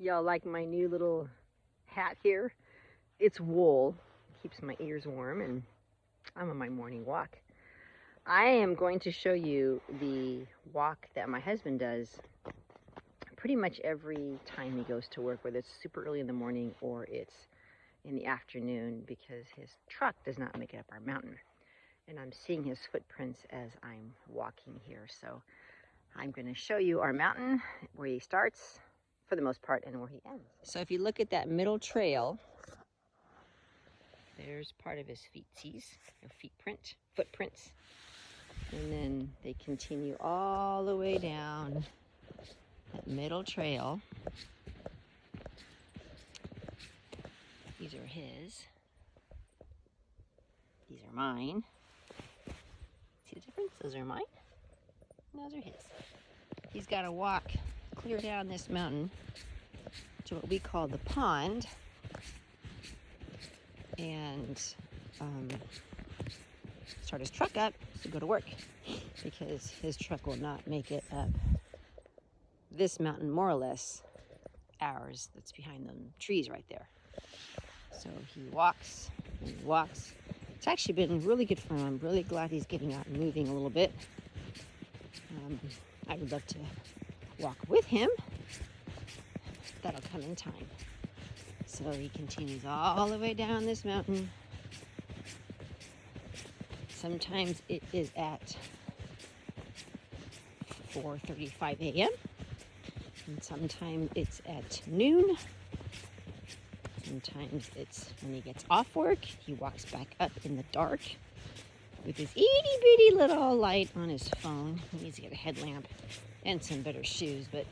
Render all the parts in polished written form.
y'all like my new little hat here. It's wool, keeps my ears warm, and I'm on my morning walk. I am going to show you the walk that my husband does pretty much every time he goes to work, whether it's super early in the morning or it's in the afternoon, because his truck does not make it up our mountain. And I'm seeing his footprints as I'm walking here. So I'm going to show you our mountain, where he starts for the most part and where he ends. So if you look at that middle trail, there's part of his feetsies, or footprints. And then they continue all the way down that middle trail. These are his. These are mine. See the difference? Those are mine. And those are his. He's got to walk clear down this mountain to what we call the pond, and start his truck up to go to work, because his truck will not make it up this mountain, more or less ours, that's behind the trees right there. So he walks and walks. It's actually been really good for him. I'm really glad he's getting out and moving a little bit. I would love to walk with him. That'll come in time. So he continues all the way down this mountain. Sometimes it is at 4:35 a.m. and sometimes it's at noon. Sometimes it's when he gets off work. He walks back up in the dark with his itty bitty little light on his phone. He needs to get a headlamp and some better shoes, but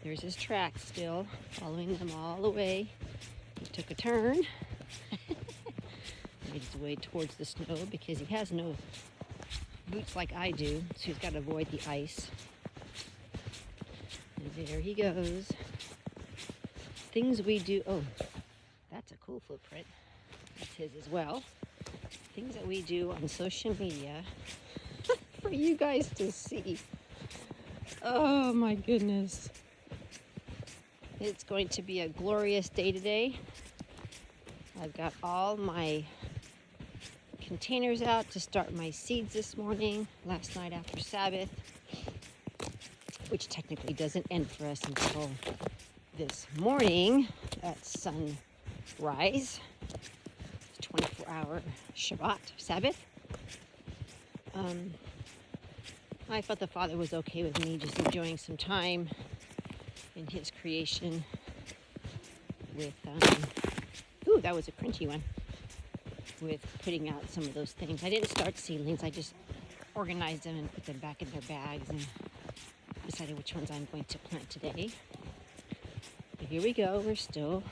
there's his tracks still, following them all the way. He took a turn, made his way towards the snow, because he has no boots like I do, so he's got to avoid the ice. And there he goes. Things we do. Oh, that's a cool footprint. That's his as well. Things that we do on social media for you guys to see. Oh my goodness. It's going to be a glorious day today. I've got all my containers out to start my seeds this morning, last night after Sabbath, which technically doesn't end for us until this morning at sunrise. 24-hour Shabbat, Sabbath. I felt the Father was okay with me just enjoying some time in his creation with, ooh, that was a crunchy one, with putting out some of those things. I didn't start seedlings, I just organized them and put them back in their bags and decided which ones I'm going to plant today. But here we go, we're still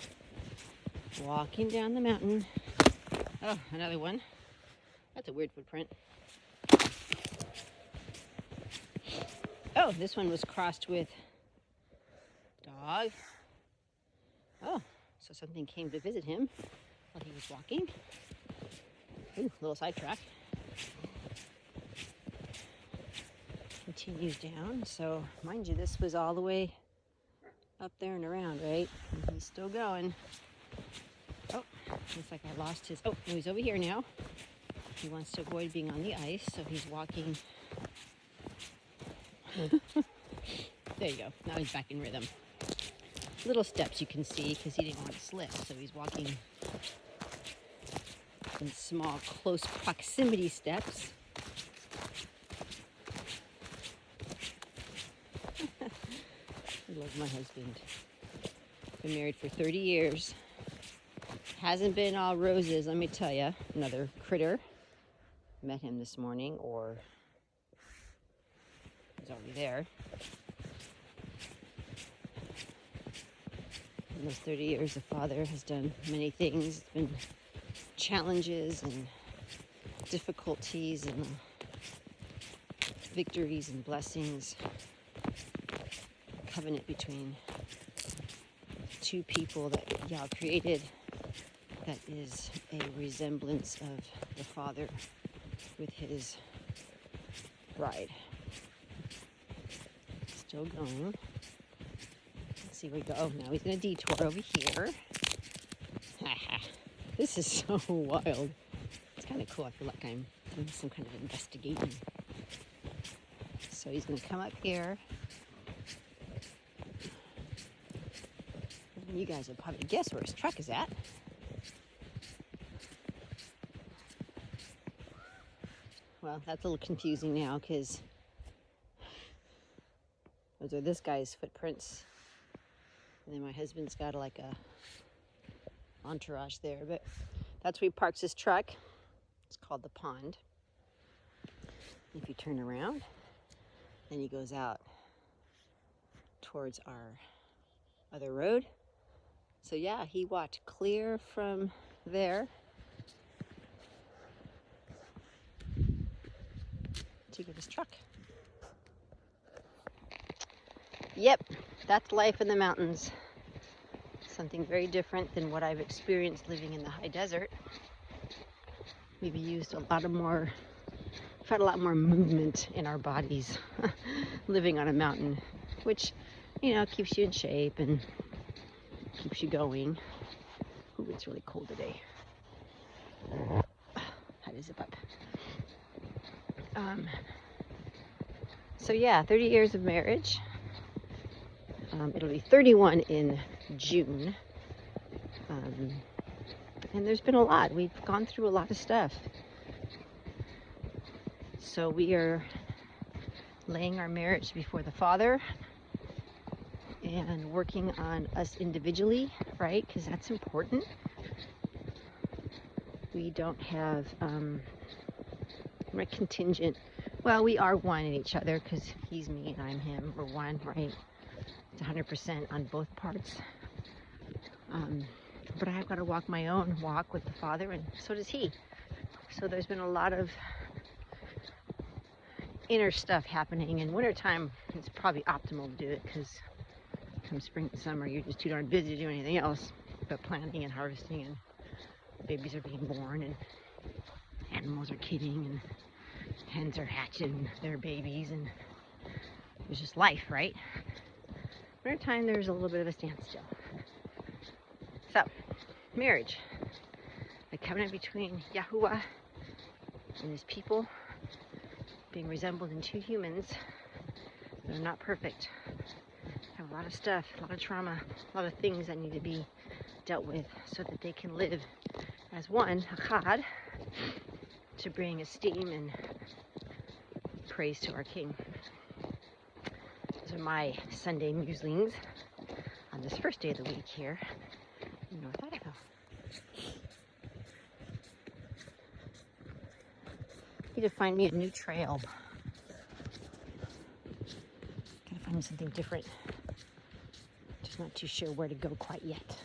walking down the mountain. Oh, another one. That's a weird footprint. Oh, this one was crossed with dog. Oh, so something came to visit him while he was walking. Ooh, little sidetrack. Continues down. So, mind you, this was all the way up there and around, right? And he's still going. Oh, looks like I lost his... Oh, no, he's over here now. He wants to avoid being on the ice, so he's walking. There you go. Now he's back in rhythm. Little steps you can see, because he didn't want to slip, so he's walking in small, close proximity steps. I love my husband. Been married for 30 years. Hasn't been all roses, let me tell you. Another critter. Met him this morning, or he's already there. In those 30 years, the Father has done many things. It's been challenges and difficulties and victories and blessings. Covenant between two people that Yah created, that is a resemblance of the Father with his bride. Still going. Let's see see where we go. Oh, now he's going to detour over here. This is so wild. It's kind of cool. I feel like I'm doing some kind of investigating. So he's going to come up here. You guys would probably guess where his truck is at. Well, that's a little confusing now because those are this guy's footprints. And then my husband's got like a entourage there, but that's where he parks his truck. It's called the pond. If you turn around, then he goes out towards our other road. So yeah, he walked clear from there to get his truck. Yep, that's life in the mountains. Something very different than what I've experienced living in the high desert. We've had a lot more movement in our bodies living on a mountain, which, you know, keeps you in shape and keeps you going. Ooh, it's really cold today. Had to zip up. So yeah, 30 years of marriage. It'll be 31 in June. And there's been a lot. We've gone through a lot of stuff. So we are laying our marriage before the Father and working on us individually, right? Because that's important. We don't have, we're contingent. Well, we are one in each other because he's me and I'm him. We're one, right? It's 100% on both parts. But I've got to walk my own walk with the Father, and so does he. So there's been a lot of inner stuff happening. In wintertime, it's probably optimal to do it because come spring and summer, you're just too darn busy to do anything else but planting and harvesting, and babies are being born, and animals are kidding, and hens are hatching their babies, and it's just life, right? Wintertime, there's a little bit of a standstill. So, marriage, the covenant between Yahuwah and his people, being resembled in two humans that are not perfect, have a lot of stuff, a lot of trauma, a lot of things that need to be dealt with so that they can live as one, Echad, to bring esteem and praise to our King. Those are my Sunday muslings on this first day of the week here in North Idaho. Need to find me a new trail. Gotta find me something different. Just not too sure where to go quite yet.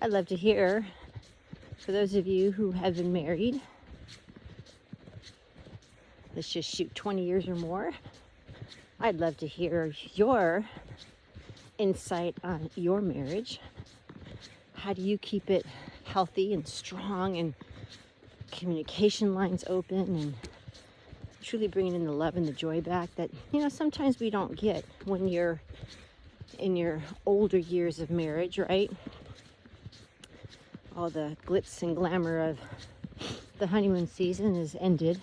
I'd love to hear, for those of you who have been married, let's just shoot 20 years or more. I'd love to hear your insight on your marriage. How do you keep it healthy and strong and communication lines open and truly bringing in the love and the joy back that, you know, sometimes we don't get when you're in your older years of marriage, right? All the glitz and glamour of the honeymoon season is ended.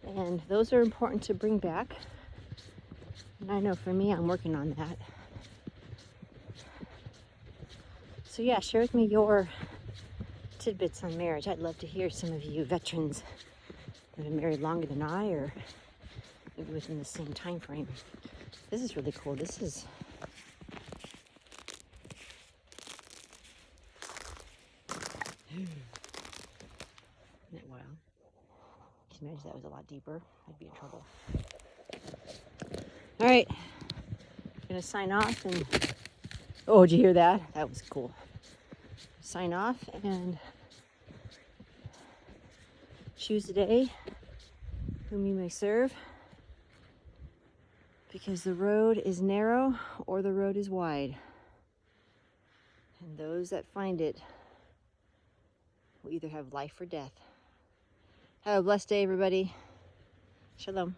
And those are important to bring back. And I know for me, I'm working on that. So yeah, share with me your tidbits on marriage. I'd love to hear some of you veterans that have been married longer than I, or maybe within the same time frame. This is really cool. This is isn't it wild? Can you imagine that was a lot deeper? I'd be in trouble. All right, I'm gonna sign off and, oh, did you hear that? That was cool. Sign off and choose today whom you may serve. Because the road is narrow or the road is wide. And those that find it will either have life or death. Have a blessed day, everybody. Shalom.